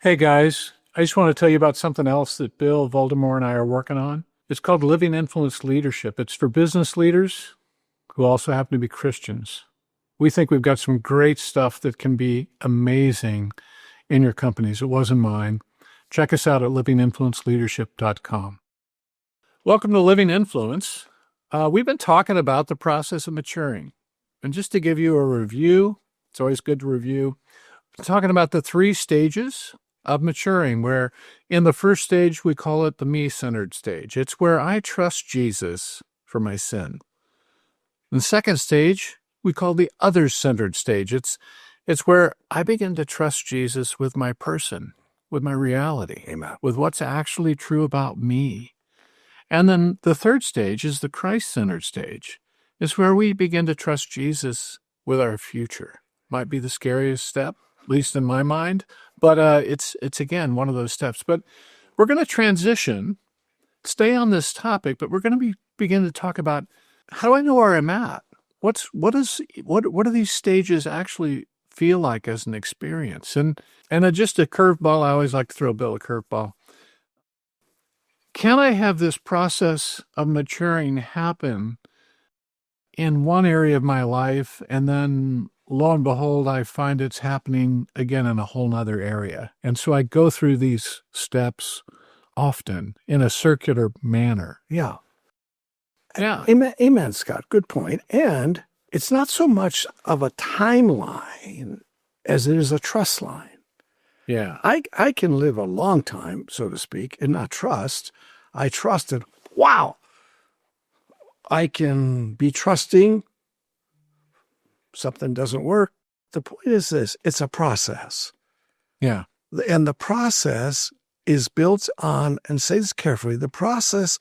Hey guys, I just want to tell you about something else that Bill, Voldemort, and I are working on. It's called Living Influence Leadership. It's for business leaders who also happen to be Christians. We think we've got some great stuff that can be amazing in your companies. It wasn't mine. Check us out at livinginfluenceleadership.com. Welcome to Living Influence. We've been talking about the process of maturing. And just to give you a review, it's always good to review, we're talking about the 3 stages of maturing, where in the first stage, we call it the me-centered stage. It's where I trust Jesus for my sin. In the second stage, we call the others-centered stage. It's where I begin to trust Jesus with my person, with my reality, Amen. with what's actually true about me. And then the third stage is the Christ-centered stage. It's where we begin to trust Jesus with our future. Might be the scariest step, at least in my mind, but it's again one of those steps. But we're going to transition, stay on this topic, but we're going to begin to talk about, how do I know where I'm at? What do these stages actually feel like as an experience? And just a curveball. I always like to throw Bill a curveball. Can I have this process of maturing happen in one area of my life, and then lo and behold, I find it's happening again in a whole nother area? And so I go through these steps often in a circular manner. Yeah. Yeah. Amen, Scott. Good point. And it's not so much of a timeline as it is a trust line. Yeah. I can live a long time, so to speak, and not trust. I trusted. Wow. I can be trusting. Something doesn't work. The point is this: it's a process. Yeah. And the process is built on, and say this carefully, the process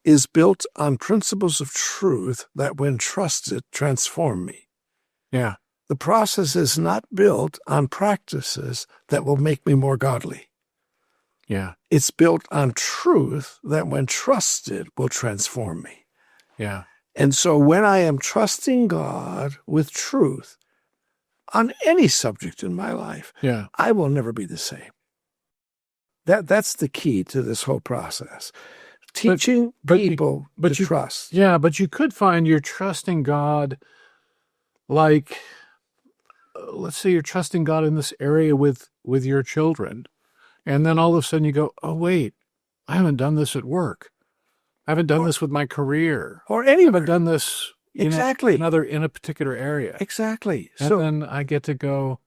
is built on principles of truth that, when trusted, transform me. Yeah. The process is not built on practices that will make me more godly. Yeah. It's built on truth that, when trusted, will transform me. Yeah. And so when I am trusting God with truth on any subject in my life, Yeah. I will never be the same. That's the key to this whole process. Teaching people to trust. Yeah, but you could find you're trusting God, like, let's say you're trusting God in this area with your children. And then all of a sudden you go, oh, wait, I haven't done this at work. I haven't done this with my career. Or anywhere. I haven't done this in a particular area. Exactly. And so then I get to go.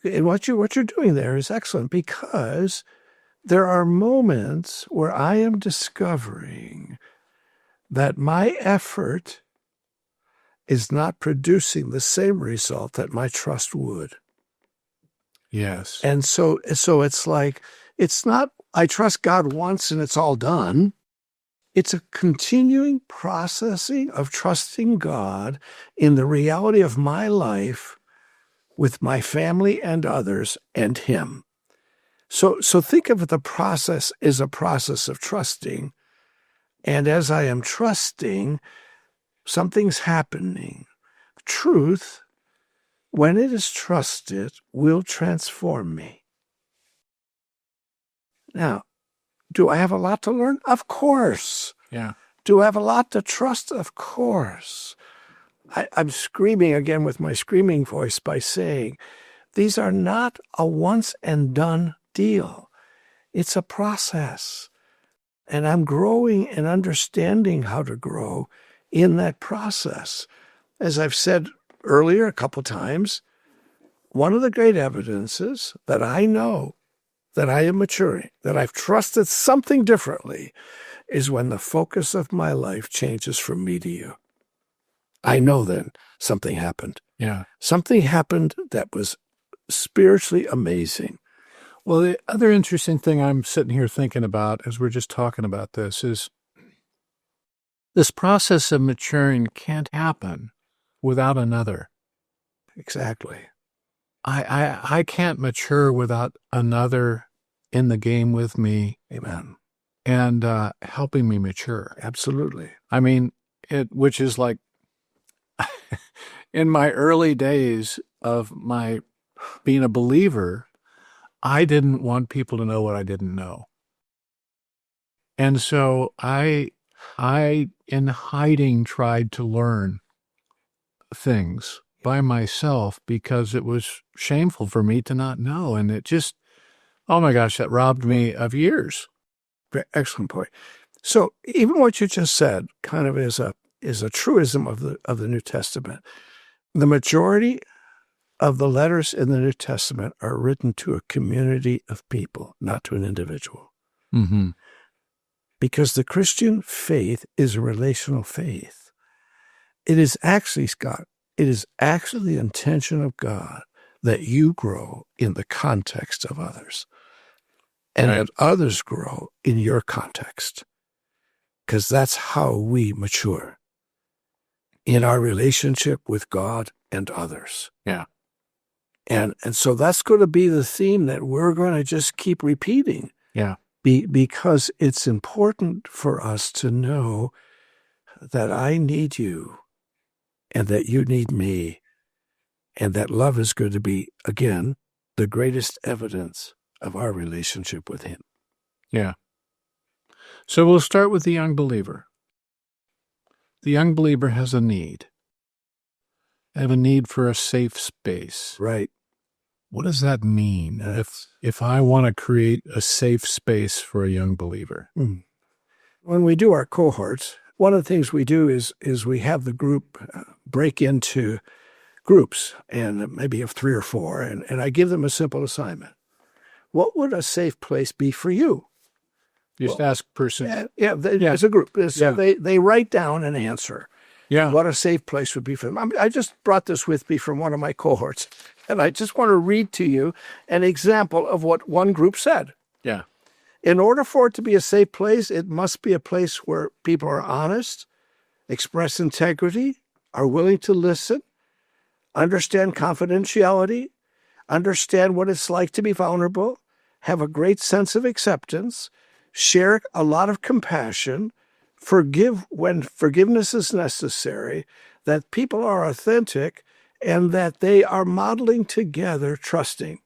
And what you're doing there is excellent, because there are moments where I am discovering that my effort is not producing the same result that my trust would. Yes. And so it's like, it's not, I trust God once and it's all done. It's a continuing processing of trusting God in the reality of my life with my family and others and Him. So think of the process as a process of trusting. And as I am trusting, something's happening. Truth, when it is trusted, will transform me. Now, do I have a lot to learn? Of course. Yeah. Do I have a lot to trust? Of course. I'm screaming again with my screaming voice by saying, these are not a once and done deal. It's a process. And I'm growing and understanding how to grow in that process. As I've said earlier a couple times, one of the great evidences that I know that I am maturing, that I've trusted something differently, is when the focus of my life changes from me to you. I know then something happened. Yeah. Something happened that was spiritually amazing. Well, the other interesting thing I'm sitting here thinking about as we're just talking about this is this process of maturing can't happen without another. Exactly. I can't mature without another in the game with me. Amen. And helping me mature. Absolutely. I mean, which is like in my early days of my being a believer, I didn't want people to know what I didn't know. And so I in hiding tried to learn things by myself because it was shameful for me to not know. And it just, oh my gosh, that robbed me of years. Excellent point. So even what you just said kind of is a truism of the New Testament. The majority of the letters in the New Testament are written to a community of people, not to an individual. Mm-hmm. Because the Christian faith is a relational faith. It is actually, Scott, it is actually the intention of God that you grow in the context of others and that others grow in your context, because that's how we mature in our relationship with God and others. Yeah. And so that's going to be the theme that we're going to just keep repeating. Yeah. Because it's important for us to know that I need you and that you need me, and that love is going to be, again, the greatest evidence of our relationship with him. Yeah. So we'll start with the young believer. The young believer has a need. They have a need for a safe space. Right. What does that mean? If I want to create a safe space for a young believer? When we do our cohorts, one of the things we do is we have the group break into groups, and maybe of 3 or 4, and I give them a simple assignment. What would a safe place be for you? Just ask person. As a group. They write down an answer. Yeah. What a safe place would be for them. I just brought this with me from one of my cohorts, and I just want to read to you an example of what one group said. Yeah. In order for it to be a safe place, it must be a place where people are honest, express integrity, are willing to listen, understand confidentiality, understand what it's like to be vulnerable, have a great sense of acceptance, share a lot of compassion, forgive when forgiveness is necessary, that people are authentic, and that they are modeling together trusting.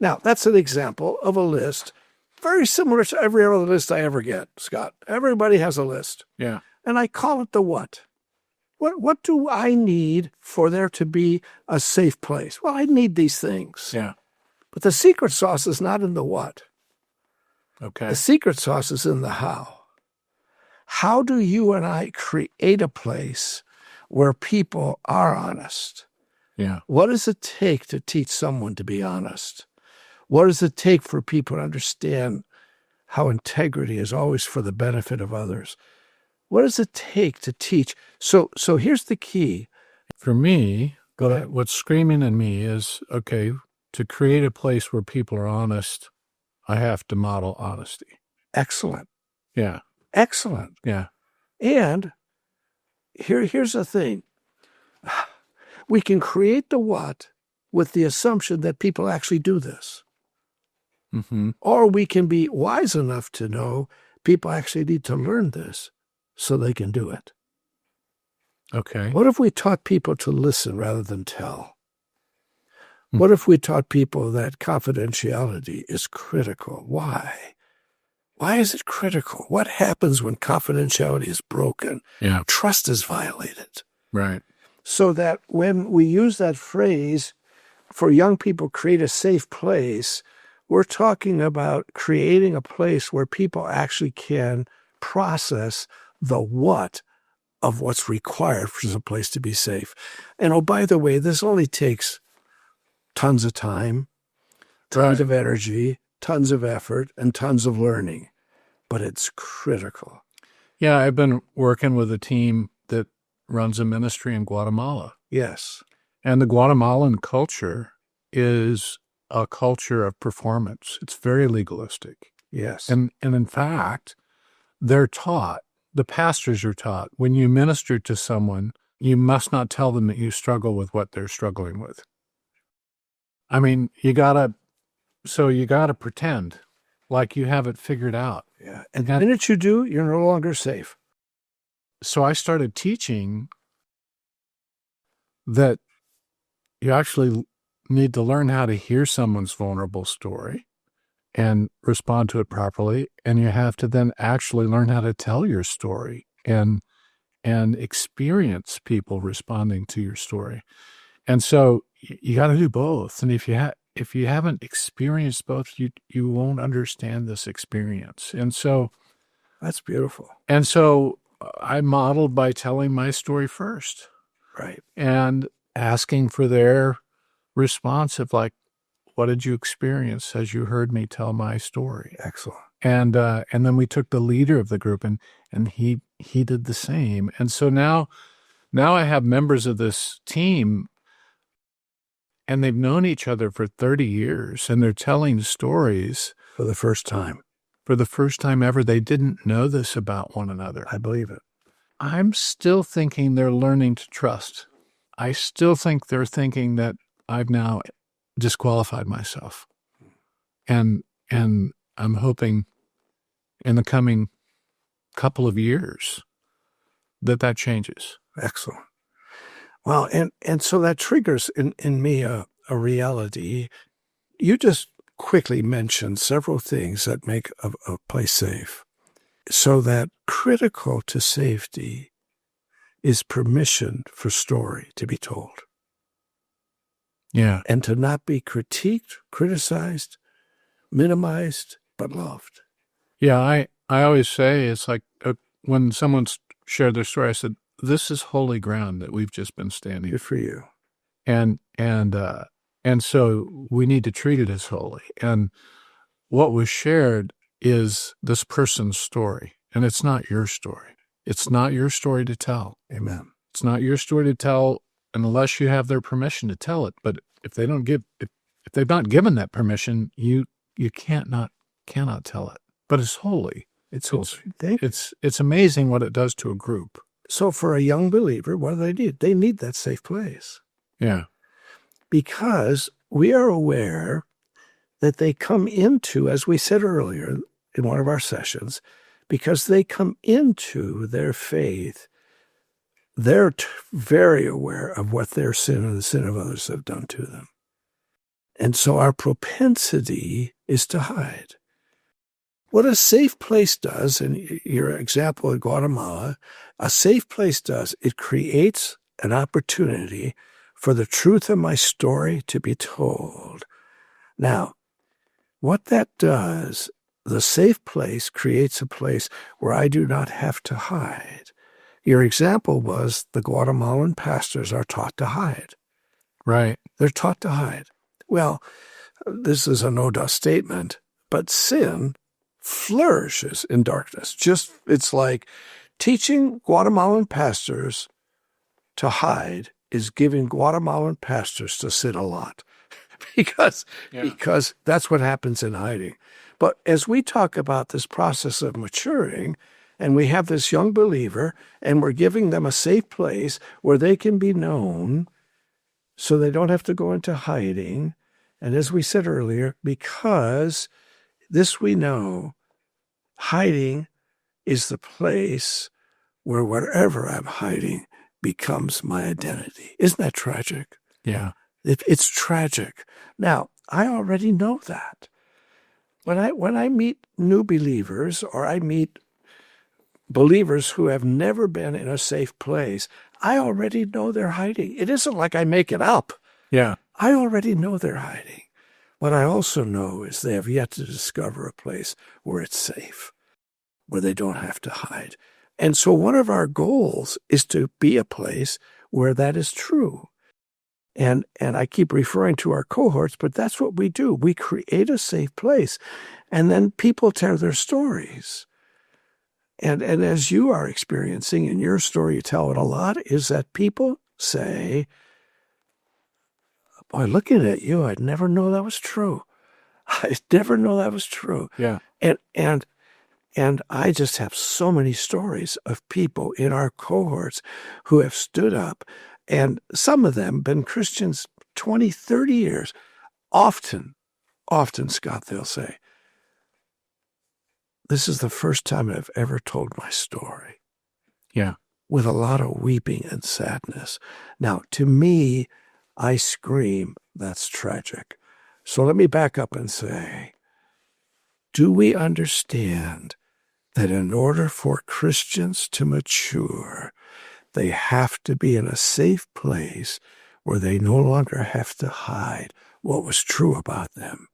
Now, that's an example of a list very similar to every other list I ever get, Scott. Everybody has a list. Yeah. And I call it the what. What do I need for there to be a safe place? Well, I need these things. Yeah. But the secret sauce is not in the what. Okay. The secret sauce is in the how. How do you and I create a place where people are honest? Yeah. What does it take to teach someone to be honest? What does it take for people to understand how integrity is always for the benefit of others? What does it take to teach? So here's the key. For me, Go ahead. what's screaming in me is, okay, to create a place where people are honest, I have to model honesty. Excellent. Yeah. Excellent. Yeah. And here's the thing. We can create the what with the assumption that people actually do this. Mm-hmm. Or we can be wise enough to know people actually need to learn this so they can do it. Okay. What if we taught people to listen rather than tell? What if we taught people that confidentiality is critical? Why? Why is it critical? What happens when confidentiality is broken? Yeah. Trust is violated. Right. So that when we use that phrase for young people, create a safe place, we're talking about creating a place where people actually can process the what of what's required for the place to be safe. And oh, by the way, this only takes tons of time, tons of energy, tons of effort, and tons of learning. But it's critical. Yeah, I've been working with a team that runs a ministry in Guatemala. Yes. And the Guatemalan culture is a culture of performance. It's very legalistic. Yes. And in fact, they're taught, the pastors are taught, when you minister to someone, you must not tell them that you struggle with what they're struggling with. I mean, you gotta pretend like you have it figured out. Yeah. And the minute you do, you're no longer safe. So I started teaching that you actually need to learn how to hear someone's vulnerable story and respond to it properly. And you have to then actually learn how to tell your story and experience people responding to your story. And so you got to do both. And if you haven't experienced both, you won't understand this experience. And so That's beautiful. And so I modeled by telling my story first. Right. And asking for their response of like, what did you experience as you heard me tell my story? Excellent. And then we took the leader of the group and he did the same. And so now I have members of this team and they've known each other for 30 years and they're telling stories For the first time. for the first time ever. They didn't know this about one another. I believe it. I'm still thinking they're learning to trust. I still think they're thinking that I've now disqualified myself. And I'm hoping in the coming couple of years that changes. Excellent. Well, and so that triggers in me a reality. You just quickly mentioned several things that make a place safe. So that critical to safety is permission for story to be told. Yeah. And to not be critiqued, criticized, minimized, but loved. Yeah, I always say it's like when someone's shared their story, I said, this is holy ground that we've just been standing. Good for you. And so we need to treat it as holy. And what was shared is this person's story, and it's not your story. It's not your story to tell. Amen. It's not your story to tell unless you have their permission to tell it. But if they don't give, if they've not given that permission, you cannot tell it. But it's holy. It's holy. It's amazing what it does to a group. So for a young believer, what do they need? They need that safe place. Yeah. Because we are aware that they come into, as we said earlier in one of our sessions, because they come into their faith, they're very aware of what their sin and the sin of others have done to them. And so our propensity is to hide. What a safe place does, and your example in Guatemala, a safe place does, it creates an opportunity for the truth of my story to be told. Now, what that does, the safe place creates a place where I do not have to hide. Your example was the Guatemalan pastors are taught to hide. Right. They're taught to hide. Well, this is a no-duh statement, but sin flourishes in darkness. It's like teaching Guatemalan pastors to hide is giving Guatemalan pastors to sin a lot because that's what happens in hiding. But as we talk about this process of maturing, and we have this young believer, and we're giving them a safe place where they can be known so they don't have to go into hiding. And as we said earlier, because this we know, hiding is the place where whatever I'm hiding becomes my identity. Isn't that tragic? Yeah. It's tragic. Now, I already know that. When I meet new believers or I meet believers who have never been in a safe place, I already know they're hiding. It isn't like I make it up. Yeah. I already know they're hiding. What I also know is they have yet to discover a place where it's safe, where they don't have to hide. And so one of our goals is to be a place where that is true. And I keep referring to our cohorts, but that's what we do. We create a safe place, and then people tell their stories. And as you are experiencing in your story, you tell it a lot, is that people say, boy, looking at you, I'd never know that was true. I'd never know that was true. Yeah. And I just have so many stories of people in our cohorts who have stood up, and some of them been Christians 20, 30 years. Often, Scott, they'll say, this is the first time I've ever told my story. Yeah. With a lot of weeping and sadness. Now, to me, I scream, that's tragic. So let me back up and say, do we understand that in order for Christians to mature, they have to be in a safe place where they no longer have to hide what was true about them,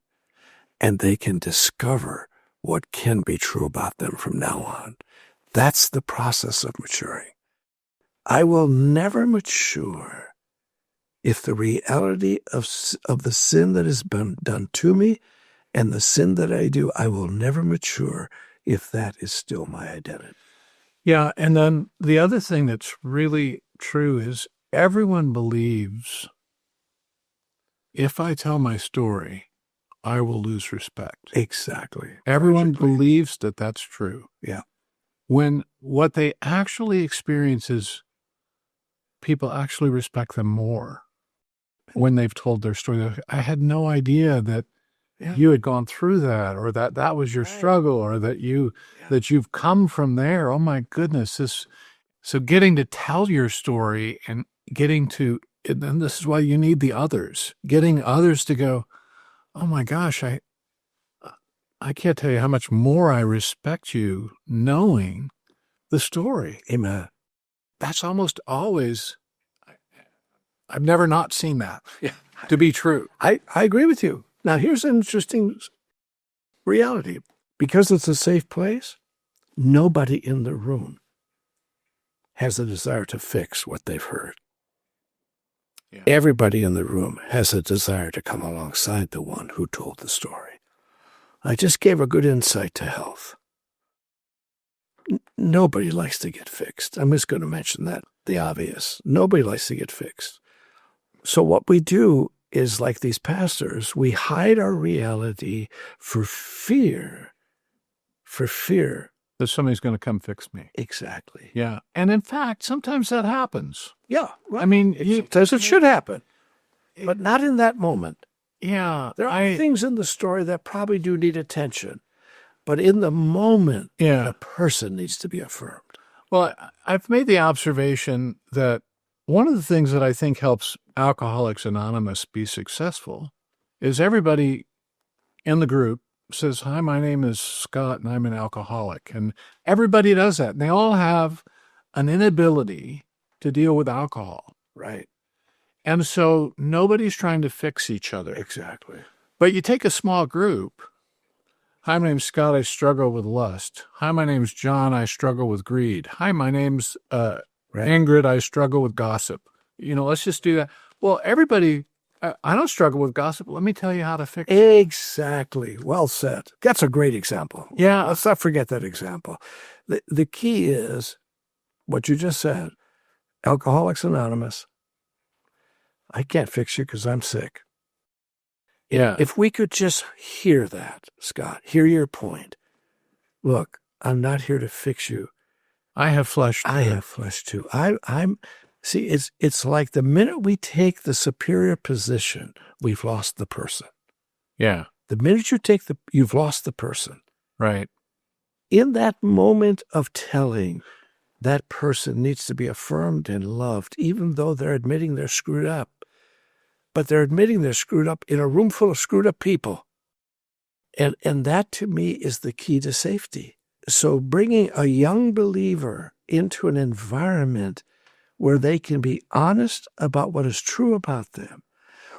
and they can discover what can be true about them from now on? That's the process of maturing. I will never mature if the reality of the sin that has been done to me and the sin that I do, I will never mature if that is still my identity. Yeah, and then the other thing that's really true is everyone believes if I tell my story, I will lose respect. Exactly. Everyone believes that that's true. Yeah. When what they actually experience is people actually respect them more when they've told their story. I had no idea that you had gone through that, or that was your struggle, or that you've come from there. Oh my goodness. So getting to tell your story and and this is why you need the others, getting others to go, oh my gosh, I can't tell you how much more I respect you knowing the story. Amen. That's almost always, I've never not seen that to be true. I agree with you. Now, here's an interesting reality. Because it's a safe place, nobody in the room has a desire to fix what they've heard. Yeah. Everybody in the room has a desire to come alongside the one who told the story. I just gave a good insight to health. Nobody likes to get fixed. I'm just going to mention that, the obvious. Nobody likes to get fixed. So what we do is, like these pastors, we hide our reality for fear that somebody's going to come fix me. Exactly. Yeah. And in fact, sometimes that happens. Yeah. Right. I mean, it should happen, but not in that moment. Yeah. There are things in the story that probably do need attention, but in the moment, a person needs to be affirmed. Well, I've made the observation that one of the things that I think helps Alcoholics Anonymous be successful is everybody in the group says, hi, my name is Scott and I'm an alcoholic. And everybody does that. And they all have an inability to deal with alcohol. Right. And so nobody's trying to fix each other. Exactly. But you take a small group. Hi, my name's Scott. I struggle with lust. Hi, my name's John. I struggle with greed. Hi, my name's Ingrid. I struggle with gossip. Let's just do that. Well, everybody, I don't struggle with gossip. Let me tell you how to fix it. Exactly. Well said. That's a great example. Yeah. Let's not forget that example. The key is what you just said. Alcoholics Anonymous. I can't fix you because I'm sick. Yeah. If we could just hear that, Scott, hear your point. Look, I'm not here to fix you. I have flesh too. I have flesh too. See, it's like the minute we take the superior position, we've lost the person. Yeah. The minute you've lost the person. Right. In that moment of telling, that person needs to be affirmed and loved, even though they're admitting they're screwed up. But they're admitting they're screwed up in a room full of screwed up people. And that, to me, is the key to safety. So bringing a young believer into an environment where they can be honest about what is true about them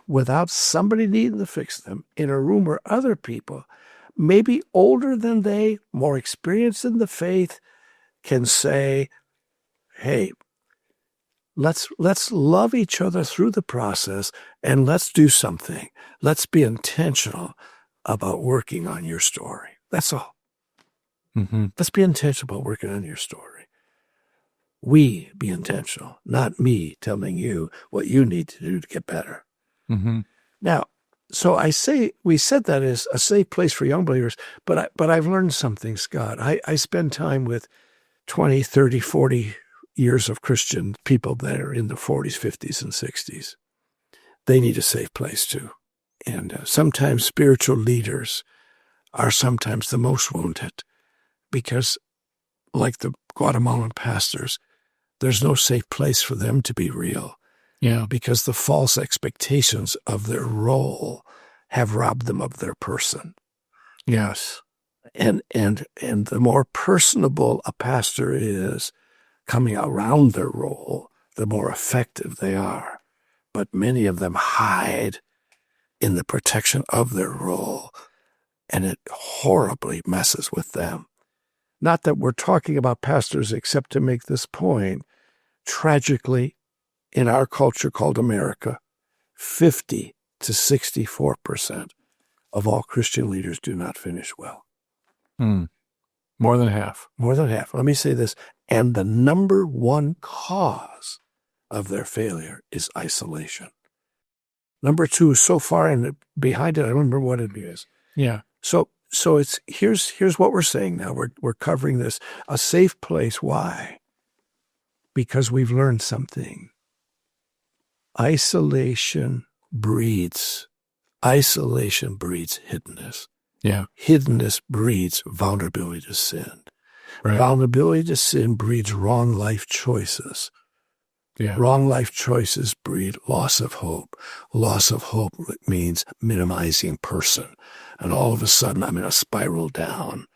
without somebody needing to fix them, in a room where other people, maybe older than they, more experienced in the faith, can say, hey, let's love each other through the process and let's do something. Let's be intentional about working on your story. That's all. Mm-hmm. Let's be intentional about working on your story. We be intentional, not me telling you what you need to do to get better. Mm-hmm. Now, so we said that is a safe place for young believers, but I've learned something, Scott. I spend time with 20, 30, 40 years of Christian people that are in the 40s, 50s, and 60s. They need a safe place too. And sometimes spiritual leaders are sometimes the most wounded because, like the Guatemalan pastors, there's no safe place for them to be real. Yeah. Because the false expectations of their role have robbed them of their person. Yes. And the more personable a pastor is coming around their role, the more effective they are. But many of them hide in the protection of their role, and it horribly messes with them. Not that we're talking about pastors except to make this point. Tragically, in our culture called America, 50 to 64% of all Christian leaders do not finish well. More than half. More than half. Let me say this. And the number one cause of their failure is isolation. Number two is so far behind it, I don't remember what it is. Yeah. So it's here's what we're saying now. We're covering this. A safe place. Why? Because we've learned something. Isolation breeds hiddenness. Yeah. Hiddenness breeds vulnerability to sin. Right. Vulnerability to sin breeds wrong life choices. Yeah. Wrong life choices breed loss of hope. Loss of hope means minimizing person. And all of a sudden, I'm in a spiral down.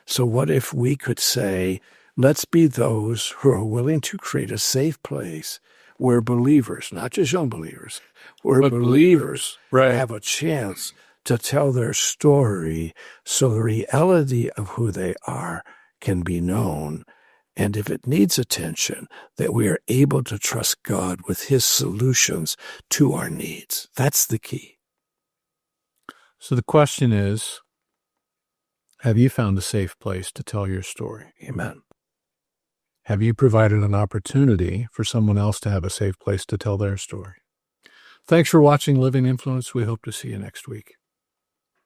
So what if we could say, let's be those who are willing to create a safe place where believers, not just young believers, where believers right. have a chance to tell their story so the reality of who they are can be known. And if it needs attention, that we are able to trust God with his solutions to our needs. That's the key. So the question is, have you found a safe place to tell your story? Amen. Have you provided an opportunity for someone else to have a safe place to tell their story? Thanks for watching Living Influence. We hope to see you next week.